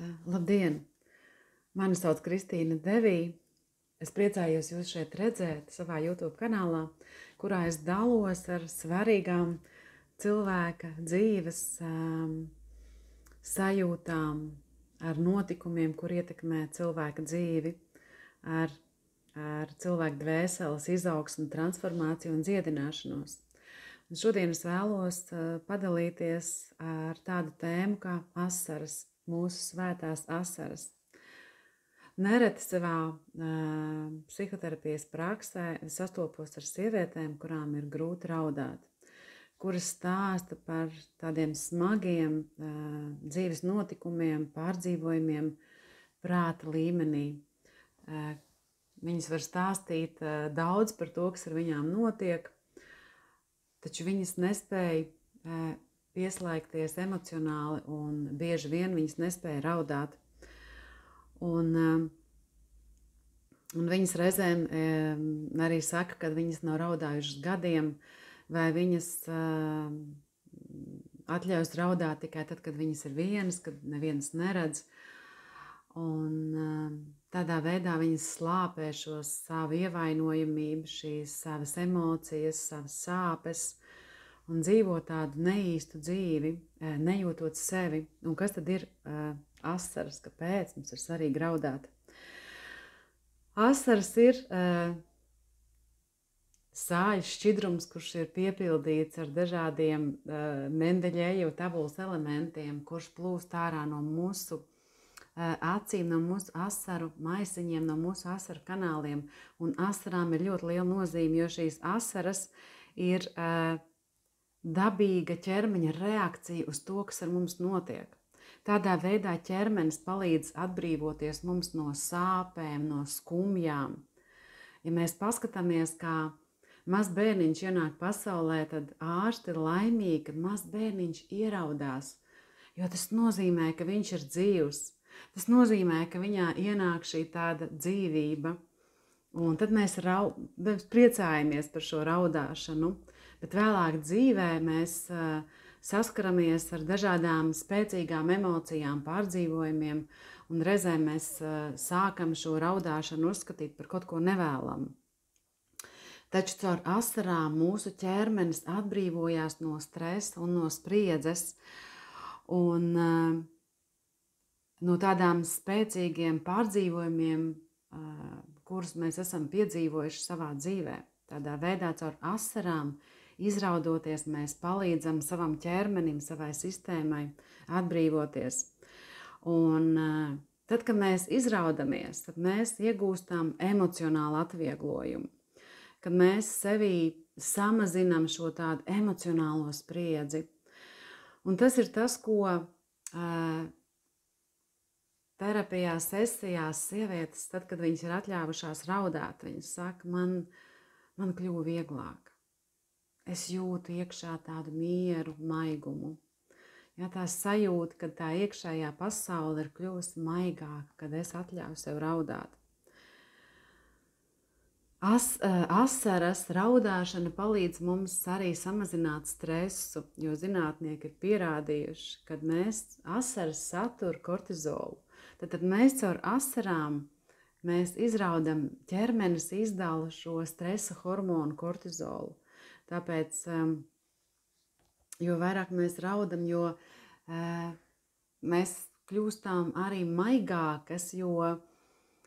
Labdien! Mani sauc Kristīna Devī. Es priecājos jūs šeit redzēt savā YouTube kanālā, kurā es dalos ar svarīgām cilvēka dzīves sajūtām, ar notikumiem, kur ietekmē cilvēka dzīvi, ar cilvēku dvēseles izaugsmu, transformāciju un dziedināšanos. Un šodien es vēlos padalīties ar tādu tēmu kā asaras, mūsu svētās asaras. Nereti savā psihoterapijas praksē es sastopos ar sievietēm, kurām ir grūti raudāt, kuras stāsta par tādiem smagiem dzīves notikumiem, pārdzīvojumiem prāta līmenī. Viņas var stāstīt daudz par to, kas ar viņām notiek, taču viņas nespēja pieslēgties emocionāli un bieži vien viņas nespēja raudāt. Un viņas reizēm arī saka, ka viņas nav raudājušas gadiem, vai viņas atļaujas raudāt tikai tad, kad viņas ir vienas, kad neviens neredz. Un tādā veidā viņas slāpē šo savu ievainojamību, šīs savas emocijas, savas sāpes un dzīvo tādu neīstu dzīvi, nejūtot sevi. Un kas tad ir asaras, kāpēc mums ir svarīgi raudāt? Asaras ir sāļu šķidrums, kurš ir piepildīts ar dažādiem Mendeļejevu tabulas elementiem, kurš plūst ārā no mūsu acīm, no mūsu asaru maisiņiem, no mūsu asaru kanāliem. Un asarām ir ļoti liela nozīme, jo šīs asaras ir dabīga ķermeņa reakcija uz to, kas ar mums notiek. Tādā veidā ķermenis palīdz atbrīvoties mums no sāpēm, no skumjām. Ja mēs paskatāmies, kā mazs bērniņš ienāk pasaulē, tad ārsti ir laimīgi, kad mazs bērniņš ieraudās, jo tas nozīmē, ka viņš ir dzīvs. Tas nozīmē, ka viņā ienāk šī tāda dzīvība. Un tad mēs priecājamies par šo raudāšanu, bet vēlāk dzīvē mēs saskaramies ar dažādām spēcīgām emocijām, pārdzīvojumiem, un reizēm mēs sākam šo raudāšanu uzskatīt par kaut ko nevēlamu. Taču caur asarām mūsu ķermenis atbrīvojās no stresa un no spriedzes, un no tādām spēcīgiem pārdzīvojumiem, kurus mēs esam piedzīvojuši savā dzīvē. Tādā veidā caur asarām izraudoties, mēs palīdzam savam ķermenim, savai sistēmai atbrīvoties. Un tad, kad mēs izraudamies, tad mēs iegūstam emocionālu atvieglojumu. Kad mēs sevī samazinam šo tādu emocionālo spriedzi. Un tas ir tas, ko terapijā sesijās sievietes, tad, kad viņas ir atļāvušās raudāt, viņas saka, man kļuva vieglāk. Es jūtu iekšā tādu mieru, maigumu. Ja, tā sajūta, ka tā iekšējā pasaule ir kļuvusi maigāka, kad es atļauju sev raudāt. Asaras raudāšana palīdz mums arī samazināt stresu, jo zinātnieki ir pierādījuši, kad mēs asaras satur kortizolu. Tad mēs caur asarām mēs izraudam, ķermenis izdala šo stresa hormonu kortizolu. Tāpēc, jo vairāk mēs raudam, jo mēs kļūstam arī maigākas, jo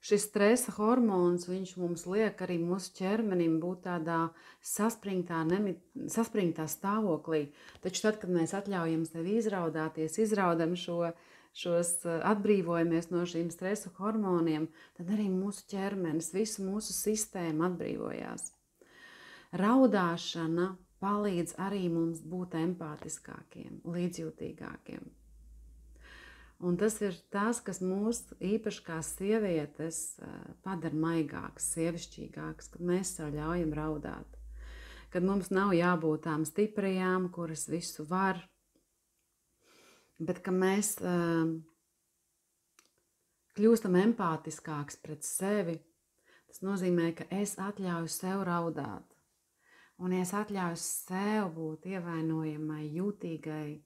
šis stresa hormons, viņš mums liek arī mūsu ķermenim būt tādā saspringtā stāvoklī. Taču tad, kad mēs atļaujam sevi izraudāties, izraudam šos atbrīvojamies no šīm stresa hormoniem, tad arī mūsu ķermenis, visu mūsu sistēmu atbrīvojās. Raudāšana palīdz arī mums būt empātiskākiem, līdzjūtīgākiem. Un tas ir tas, kas mūs īpaši kā sievietes padara maigākas, sievišķīgākas, kad mēs sev ļaujam raudāt. Kad mums nav jābūt tām stiprajām, kuras visu var, bet ka mēs kļūstam empātiskāks pret sevi, tas nozīmē, ka es atļauju sev raudāt. Un ja es atļauju sev būt ievainojamai, jūtīgai,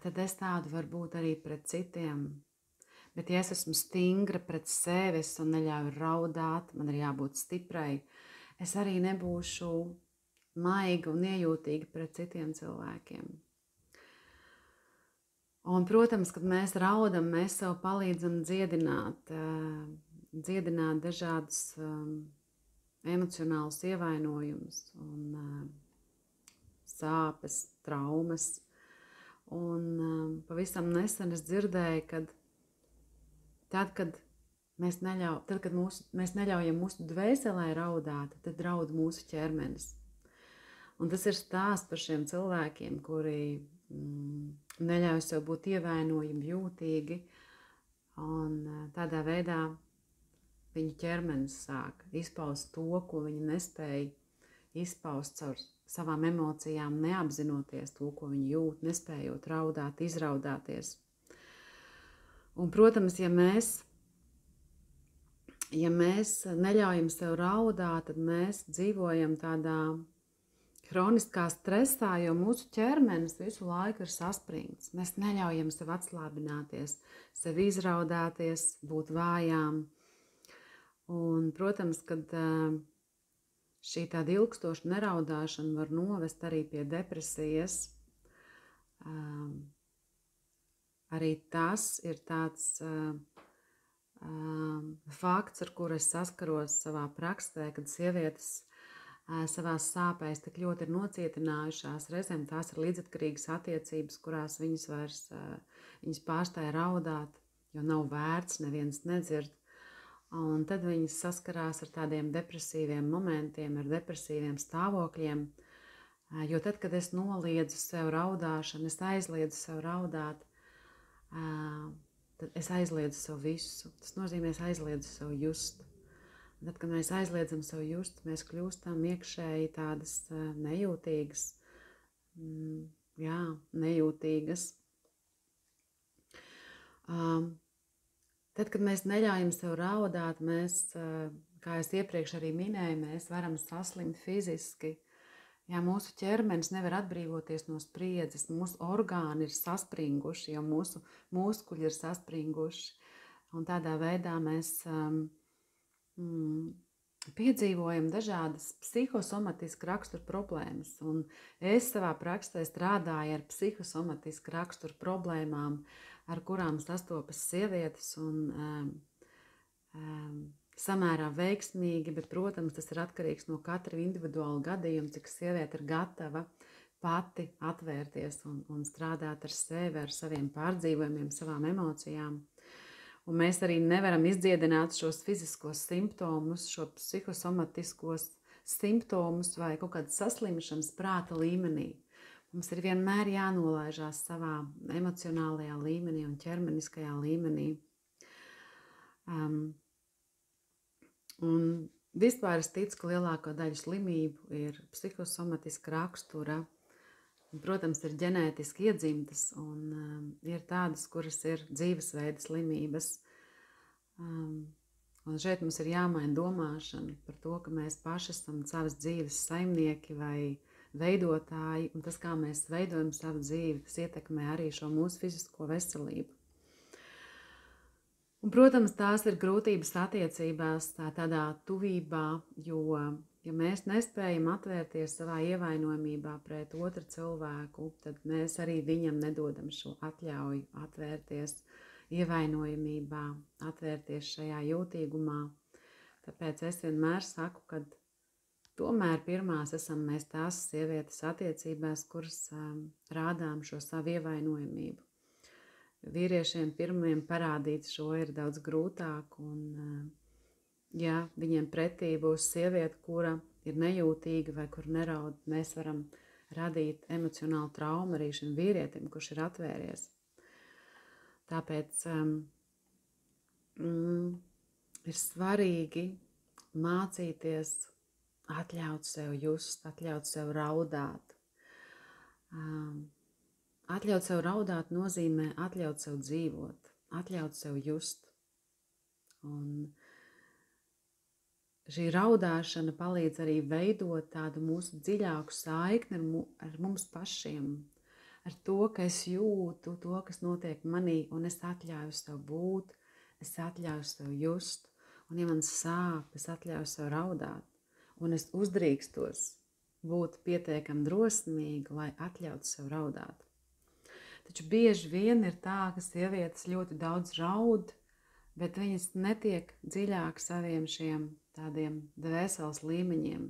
tad es tādu varu būt arī pret citiem. Bet ja es esmu stingra pret sevi, es neļauju raudāt, man ir jābūt stiprai, es arī nebūšu maiga un iejūtīga pret citiem cilvēkiem. Un, protams, kad mēs raudam, mēs sev palīdzam dziedināt dažādus emocionālus ievainojumus un sāpes, traumas. Un pavisam nesen es dzirdēju, ka tad, kad mēs neļaujam mūsu dvēselē raudāt, tad raud mūsu ķermenis. Un tas ir stāsts par šiem cilvēkiem, kuri neļauj sev būt ievainojami, jūtīgi, un tādā veidā viņu ķermenis sāk izpaust to, ko viņi nespēja izpaust caur savām emocijām, neapzinoties to, ko viņi jūt, nespējot raudāt, izraudāties. Un, protams, ja mēs neļaujam sev raudāt, tad mēs dzīvojam tādā hroniskā stresā, jo mūsu ķermenis visu laiku ir saspringts. Mēs neļaujam sev atslābināties, sev izraudāties, būt vājām. Un, protams, kad šī tāda ilgstoša neraudāšana var novest arī pie depresijas. Arī tas ir tāds fakts, ar kuru es saskaros savā praksē, kad sievietes savās sāpēs tik ļoti ir nocietinājušās. Reizēm tās ir līdzatkarīgas attiecības, kurās viņas pārstāja raudāt, jo nav vērts, neviens nedzird. Un tad viņas saskarās ar tādiem depresīviem momentiem, ar depresīviem stāvokļiem, jo tad, kad es noliedzu sev raudāšanu, es aizliedzu sev raudāt, tad es aizliedzu sev visu. Tas nozīmē, es aizliedzu sev just. Tad, kad mēs aizliedzam sev just, mēs kļūstam iekšēji tādas nejūtīgas, nejūtīgas. Tad, kad mēs neļaujam sev raudāt, mēs, kā es iepriekš arī minēju, mēs varam saslimt fiziski. Ja mūsu ķermenis nevar atbrīvoties no spriedzes, mūsu orgāni ir saspringuši, jo mūsu muskuļi ir saspringuši. Un tādā veidā mēs piedzīvojam dažādas psihosomatiska rakstura problēmas. Un es savā praksē strādāju ar psihosomatiska rakstura problēmām, ar kurām sastopas sievietes un samērā veiksmīgi, bet, protams, tas ir atkarīgs no katra individuāla gadījuma, cik sieviete ir gatava pati atvērties un strādāt ar sevi, ar saviem pārdzīvojumiem, savām emocijām. Un mēs arī nevaram izdziedināt šos fiziskos simptomus, šo psihosomatiskos simptomus vai kaut kādas saslimšanas prāta līmenī. Mums ir vienmēr jānolaižās savā emocionālajā līmenī un ķermeniskajā līmenī. Un vispār es ticu, ka lielākā daļa slimību ir psihosomatiska rakstura. Protams, ir ģenētiski iedzimtas un ir tādas, kuras ir dzīvesveida slimības. Un šeit mums ir jāmaina domāšana par to, ka mēs paši esam savas dzīves saimnieki vai veidotāji, un tas, kā mēs veidojam savu dzīvi, tas ietekmē arī šo mūsu fizisko veselību. Un, protams, tās ir grūtības attiecībās, tādā tuvībā, jo ja mēs nespējam atvērties savā ievainojamībā pret otru cilvēku, tad mēs arī viņam nedodam šo atļauju atvērties ievainojamībā, atvērties šajā jūtīgumā. Tāpēc es vienmēr saku, ka tomēr pirmās esam mēs tās sievietes attiecībās, kuras rādām šo savu ievainojamību. Vīriešiem pirmiem parādīt šo ir daudz grūtāk un ja viņiem pretī būs sieviete, kura ir nejūtīga vai kur neraud, mēs varam radīt emocionālu traumu arī šim vīrietim, kurš ir atvēries. Tāpēc ir svarīgi mācīties atļaut sev just, atļaut sev raudāt. Atļaut sev raudāt nozīmē atļaut sev dzīvot, atļaut sev just. Un šī raudāšana palīdz arī veidot tādu mūsu dziļāku saikni ar mums pašiem, ar to, ka es jūtu to, kas notiek manī, un es atļauju sev būt, es atļauju sev just, un ja man sāp, es atļauju sev raudāt, un es uzdrīkstos būt pietiekami drosmīga, lai atļautu sev raudāt. Taču bieži vien ir tā, ka sievietes ļoti daudz raud, bet viņas netiek dziļāk saviem šiem tādiem dvēseles līmeņiem.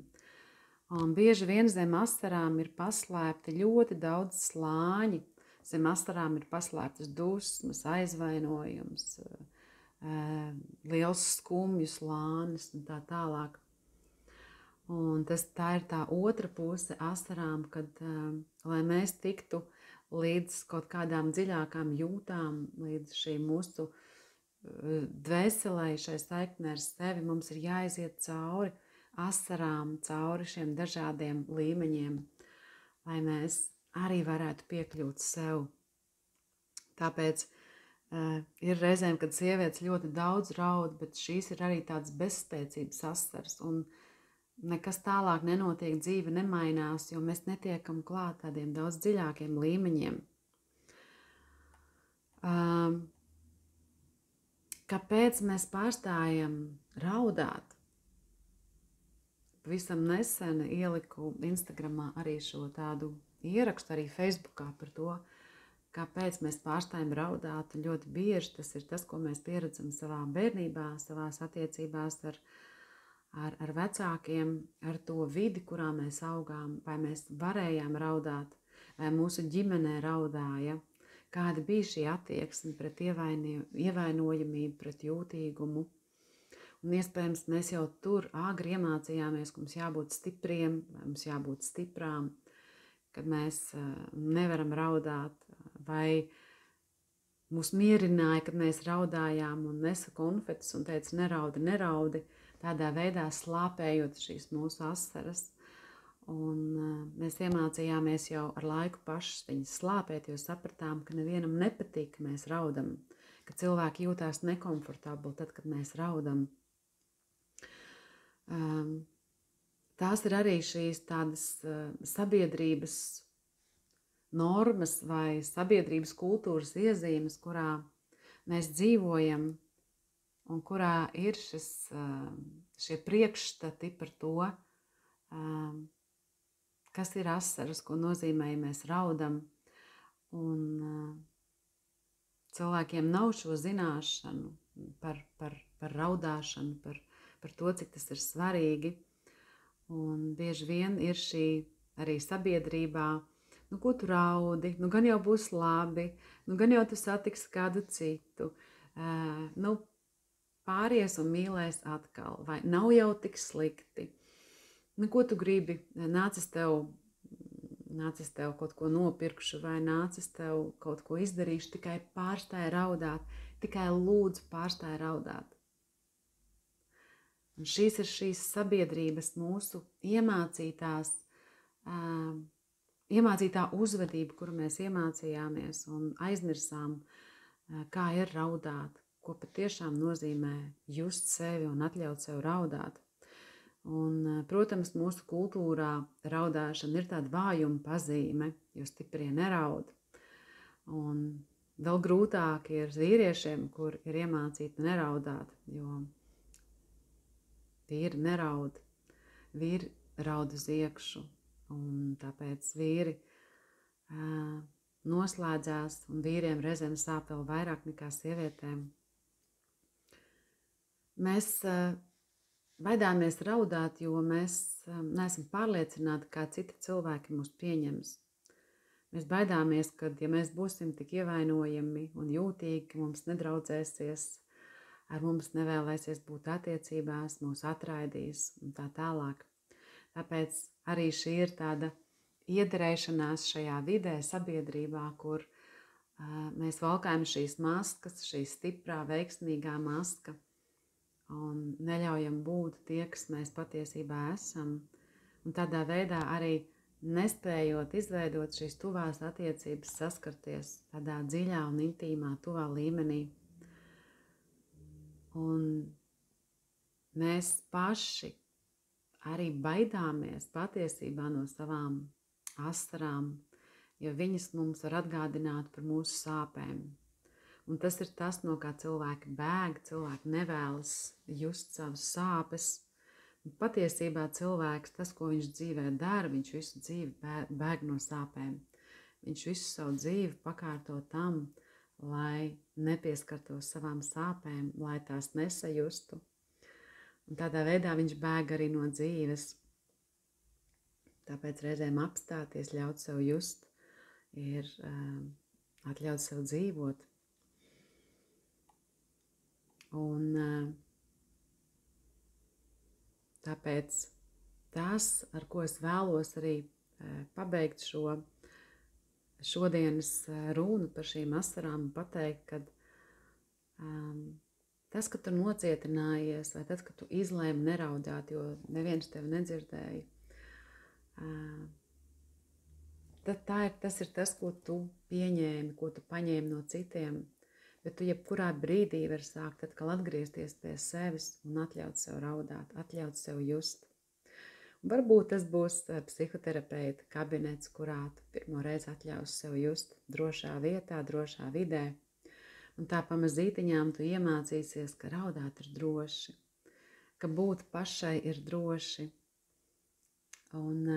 Un bieži vien zem asarām ir paslēpti ļoti daudz slāņi. Zem asarām ir paslēptas dusmas, aizvainojums, liels skumju slānis un tā tālāk. Un tā ir tā otra puse asarām, kad, lai mēs tiktu līdz kaut kādām dziļākām jūtām, līdz šī mūsu dvēselē, šai saiknē ar sevi, mums ir jāiziet cauri asarām, cauri šiem dažādiem līmeņiem, lai mēs arī varētu piekļūt sev. Tāpēc ir reizēm, kad sievietes ļoti daudz raud, bet šīs ir arī tāds bezspēcības asars, un nekas tālāk nenotiek, dzīve nemainās, jo mēs netiekam klāt tādiem daudz dziļākiem līmeņiem. Kāpēc mēs pārstājam raudāt? Pavisam nesen ieliku Instagramā arī šo tādu ierakstu, arī Facebookā par to, kāpēc mēs pārstājam raudāt. Un ļoti bieži tas ir tas, ko mēs pieredzam savā bērnībā, savās attiecībās ar vecākiem, ar to vidi, kurā mēs augām, vai mēs varējām raudāt, vai mūsu ģimenē raudāja, kāda bija šī attieksme pret ievainojamību, pret jūtīgumu. Un iespējams, mēs jau tur āgri iemācījāmies, ka mums jābūt stipriem, vai mums jābūt stiprām, kad mēs nevaram raudāt, vai mūs mierināja, kad mēs raudājām un nesa konfetes un teica neraudi, neraudi, tādā veidā slāpējot šīs mūsu asaras. Un mēs iemācījāmies jau ar laiku pašas viņas slāpēt, jo sapratām, ka nevienam nepatīk, ka mēs raudam, ka cilvēki jūtās nekomfortabli tad, kad mēs raudam. Tās ir arī šīs tādas sabiedrības normas vai sabiedrības kultūras iezīmes, kurā mēs dzīvojam un kurā ir šie priekšstati par to, kas ir asaras, ko nozīmē, ja mēs raudam. Un cilvēkiem nav šo zināšanu par raudāšanu, par to, cik tas ir svarīgi. Un bieži vien ir šī arī sabiedrībā, ko tu raudi, gan jau būs labi, gan jau tu satiksi kādu citu, pāries un mīlēs atkal, vai nav jau tik slikti. Ko tu gribi, nācis tev kaut ko nopirkšu, vai nācis tev kaut ko izdarīšu, tikai pārstāj raudāt, tikai lūdzu pārstāj raudāt. Un šīs ir šīs sabiedrības mūsu iemācītā uzvedība, kuru mēs iemācījāmies un aizmirsām, kā ir raudāt, ko patiešām nozīmē just sevi un atļaut sev raudāt. Un, protams, mūsu kultūrā raudāšana ir tāda vājuma pazīme, jo stiprie neraud. Un vēl grūtāk ir vīriešiem, kur ir iemācīti neraudāt, jo vīri neraud, vīri raud uz iekšu, un tāpēc vīri noslēdzās, un vīriem reizēm sāp vēl vairāk nekā sievietēm. Mēs baidāmies raudāt, jo mēs neesam pārliecināti, kā citi cilvēki mūs pieņems. Mēs baidāmies, ka, ja mēs būsim tik ievainojami un jūtīgi, mums nedraudzēsies, ar mums nevēlēsies būt attiecībās, mūs atraidīs un tā tālāk. Tāpēc arī šī ir tāda iederēšanās šajā vidē, sabiedrībā, kur mēs valkājam šīs maskas, šī stiprā, veiksmīgā maska un neļaujam būt tie, kas mēs patiesībā esam. Un tādā veidā arī nespējot izveidot šīs tuvās attiecības, saskarties tādā dziļā un intīmā tuvā līmenī. Un mēs paši arī baidāmies patiesībā no savām asarām, jo viņas mums var atgādināt par mūsu sāpēm. Un tas ir tas, no kā cilvēki bēg, cilvēki nevēlas just savas sāpes. Un patiesībā cilvēks, tas, ko viņš dzīvē dara, viņš visu dzīvi bēg no sāpēm. Viņš visu savu dzīvi pakārto tam, lai nepieskartos savām sāpēm, lai tās nesajustu. Un tādā veidā viņš bēg arī no dzīves. Tāpēc reizēm apstāties, ļaut sev just, ir atļaut sev dzīvot. Un tāpēc tas, ar ko es vēlos arī pabeigt šodienas runu par šīm asarām un pateikt, ka tas, ka tu nocietinājies, vai tad, ka tu izlēmi neraudāt, jo neviens tevi nedzirdēja, tas ir tas, ko tu pieņēmi, ko tu paņēmi no citiem. Bet tu jebkurā brīdī vari sākt atkal atgriezties pie sevis un atļaut sev raudāt, atļaut sev just. Un varbūt tas būs psihoterapeita kabinets, kurā tu pirmo reizi atļaus sev just drošā vietā, drošā vidē. Un tā pamazītiņām tu iemācīsies, ka raudāt ir droši, ka būt pašai ir droši. Un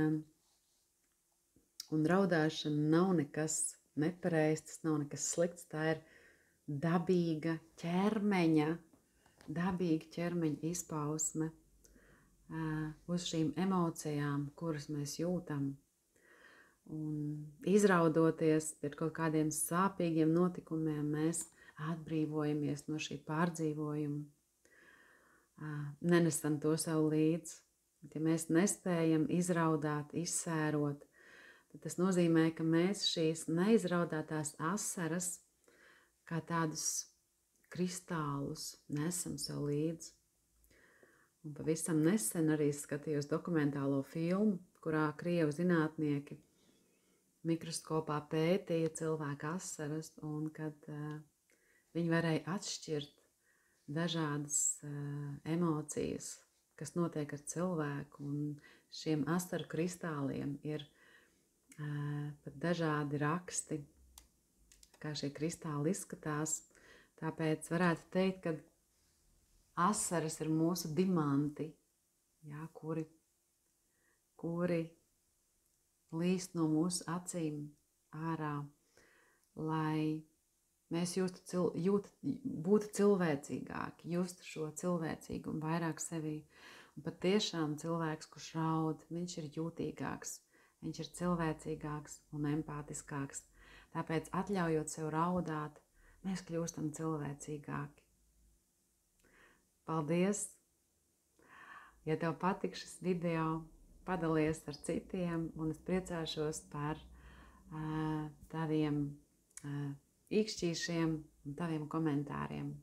raudāšana nav nekas nepareizs, tas nav nekas slikts, tā ir dabīga ķermeņa izpausme uz šīm emocijām, kuras mēs jūtam. Un izraudoties pēc kaut kādiem sāpīgiem notikumiem, mēs atbrīvojamies no šī pārdzīvojuma. Nenesam to sev līdzi. Ja mēs nespējam izraudāt, izsērot, tad tas nozīmē, ka mēs šīs neizraudātās asaras kā tādus kristālus nesam sev līdzi. Un pavisam nesen arī skatījos dokumentālo filmu, kurā krievu zinātnieki mikroskopā pētīja cilvēku asaras, un kad viņi varēja atšķirt dažādas emocijas, kas notiek ar cilvēku, un šiem asaru kristāliem ir pat dažādi raksti, kā šie kristāli izskatās. Tāpēc varētu teikt, ka asaras ir mūsu dimanti, jā, kuri līst no mūsu acīm ārā, lai mēs būtu cilvēcīgāki, justu šo cilvēcīgumu vairāk sevī. Un patiešām cilvēks, kurš raud, viņš ir jūtīgāks, viņš ir cilvēcīgāks un empātiskāks. Tāpēc, atļaujot sev raudāt, mēs kļūstam cilvēcīgāki. Paldies! Ja tev patīk šis video, padalies ar citiem, un es priecāšos par taviem īkšķīšiem un taviem komentāriem.